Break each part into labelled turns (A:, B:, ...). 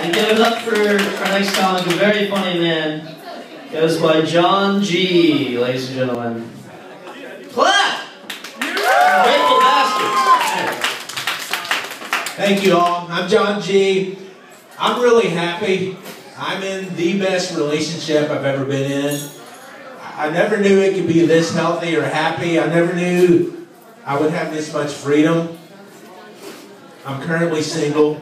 A: And give it up for our next comic, a very funny man. Goes by John G, ladies and gentlemen. Clap! Grateful Bastards.
B: Thank you all. I'm John G. I'm really happy. I'm in the best relationship I've ever been in. I never knew it could be this healthy or happy. I never knew I would have this much freedom. I'm currently single.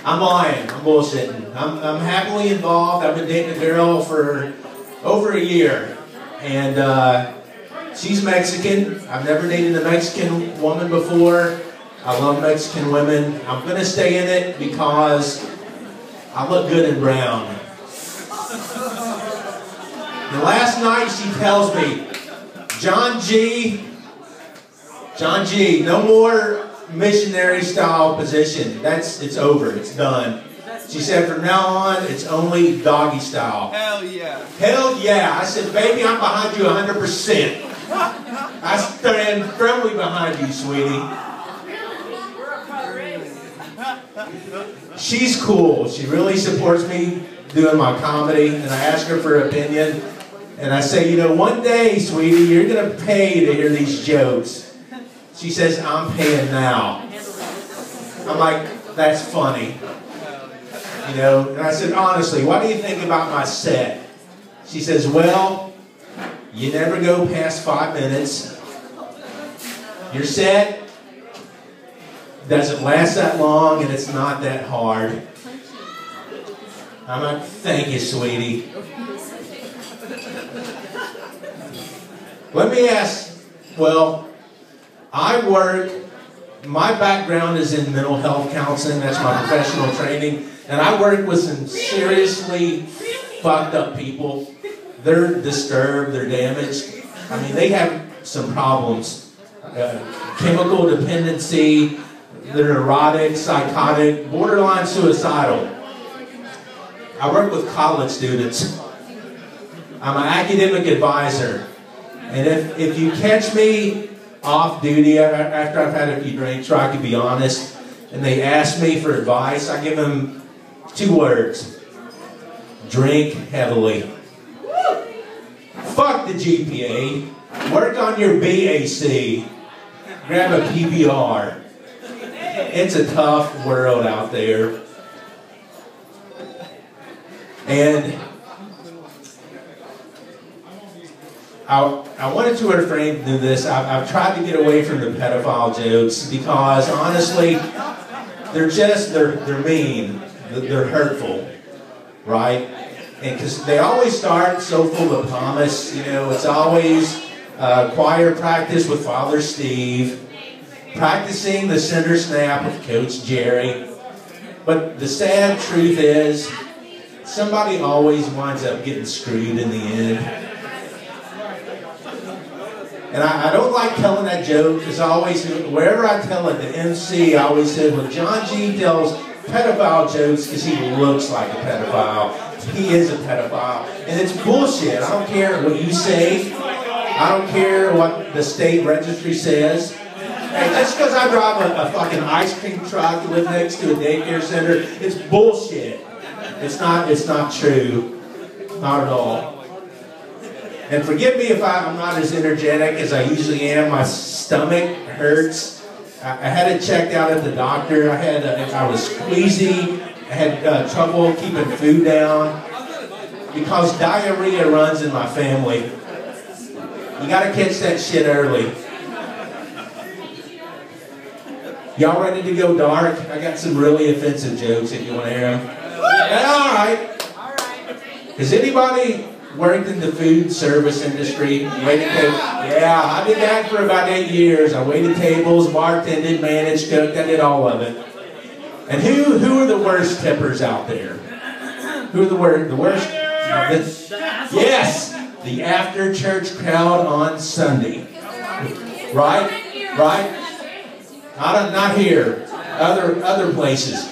B: I'm lying. I'm bullshitting. I'm happily involved. I've been dating a girl for over a year. And she's Mexican. I've never dated a Mexican woman before. I love Mexican women. I'm going to stay in it because I look good in brown. And last night she tells me, John G, no more missionary style position. It's over. It's done. She said from now on it's only doggy style.
C: Hell yeah.
B: Hell yeah. I said, baby, I'm behind you 100%. I stand firmly behind you, sweetie. She's cool. She really supports me doing my comedy, and I ask her for her opinion. And I say, you know, one day, sweetie, you're going to pay to hear these jokes. She says, I'm paying now. I'm like, that's funny. You know, and I said, honestly, what do you think about my set? She says, well, you never go past 5 minutes. Your set doesn't last that long, and it's not that hard. I'm like, thank you, sweetie. Let me ask, well, my background is in mental health counseling. That's my professional training. And I work with some seriously fucked up people. They're disturbed, they're damaged. I mean, they have some problems. Chemical dependency, they're neurotic, psychotic, borderline suicidal. I work with college students. I'm an academic advisor. And if you catch me off duty after I've had a few drinks, or I can be honest, and they ask me for advice, I give them 2 words. Drink heavily. Fuck the GPA. Work on your BAC. Grab a PBR. It's a tough world out there. And I wanted to refrain to this. I've tried to get away from the pedophile jokes because honestly, they're mean, they're hurtful, right? And because they always start so full of promise, you know, it's always choir practice with Father Steve, practicing the center snap with Coach Jerry. But the sad truth is, somebody always winds up getting screwed in the end. And I don't like telling that joke because wherever I tell it, the MC always says, well, John G tells pedophile jokes because he looks like a pedophile. He is a pedophile. And it's bullshit. I don't care what you say. I don't care what the state registry says. Hey, just because I drive a fucking ice cream truck and live next to a daycare center, it's bullshit. It's not true. Not at all. And forgive me if I'm not as energetic as I usually am. My stomach hurts. I had it checked out at the doctor. I was queasy. I had trouble keeping food down because diarrhea runs in my family. You got to catch that shit early. Y'all ready to go dark? I got some really offensive jokes if you want to hear them. Yeah, all right. Has anybody worked in the food service industry? Yeah, I did that for about 8 years. I waited tables, bartended, managed, cooked. I did all of it. And who are the worst tippers out there? Who are the worst? Yes, the after church crowd on Sunday. Right? Not here. Other places.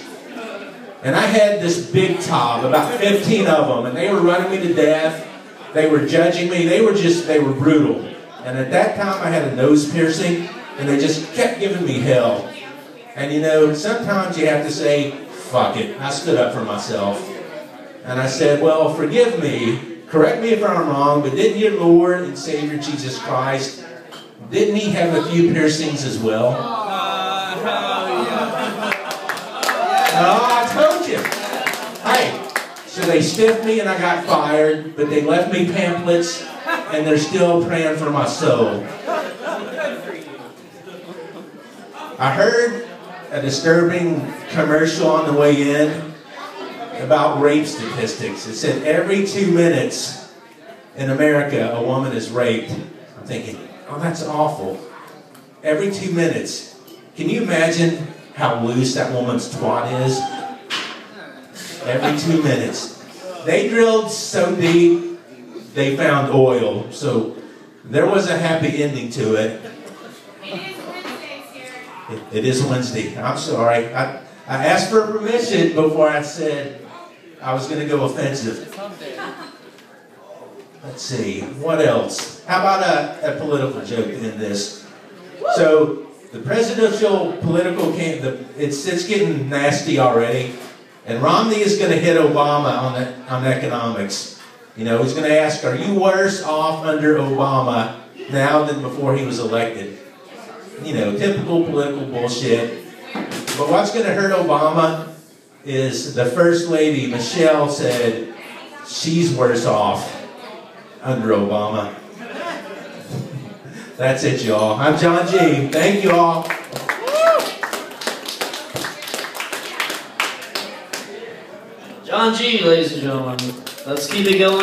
B: And I had this big top, about 15 of them, and they were running me to death. They were judging me. They were brutal. And at that time, I had a nose piercing, and they just kept giving me hell. And you know, sometimes you have to say, fuck it. I stood up for myself. And I said, well, forgive me. Correct me if I'm wrong, but didn't your Lord and Savior Jesus Christ, didn't he have a few piercings as well? I told you. Hey, so they stiffed me and I got fired, but they left me pamphlets and they're still praying for my soul. I heard a disturbing commercial on the way in about rape statistics. It said every 2 minutes in America a woman is raped. I'm thinking, oh, that's awful. Every 2 minutes. Can you imagine how loose that woman's twat is? Every 2 minutes. They drilled so deep, they found oil. So there was a happy ending to it. It is Wednesday. I'm sorry. I asked for permission before I said I was going to go offensive. Let's see. What else? How about a political joke in this? So the presidential political it's getting nasty already. And Romney is going to hit Obama on economics. You know, he's going to ask, are you worse off under Obama now than before he was elected? You know, typical political bullshit. But what's going to hurt Obama is the First Lady, Michelle, said she's worse off under Obama. That's it, y'all. I'm John G. Thank you all.
A: John G., ladies and gentlemen. Let's keep it going.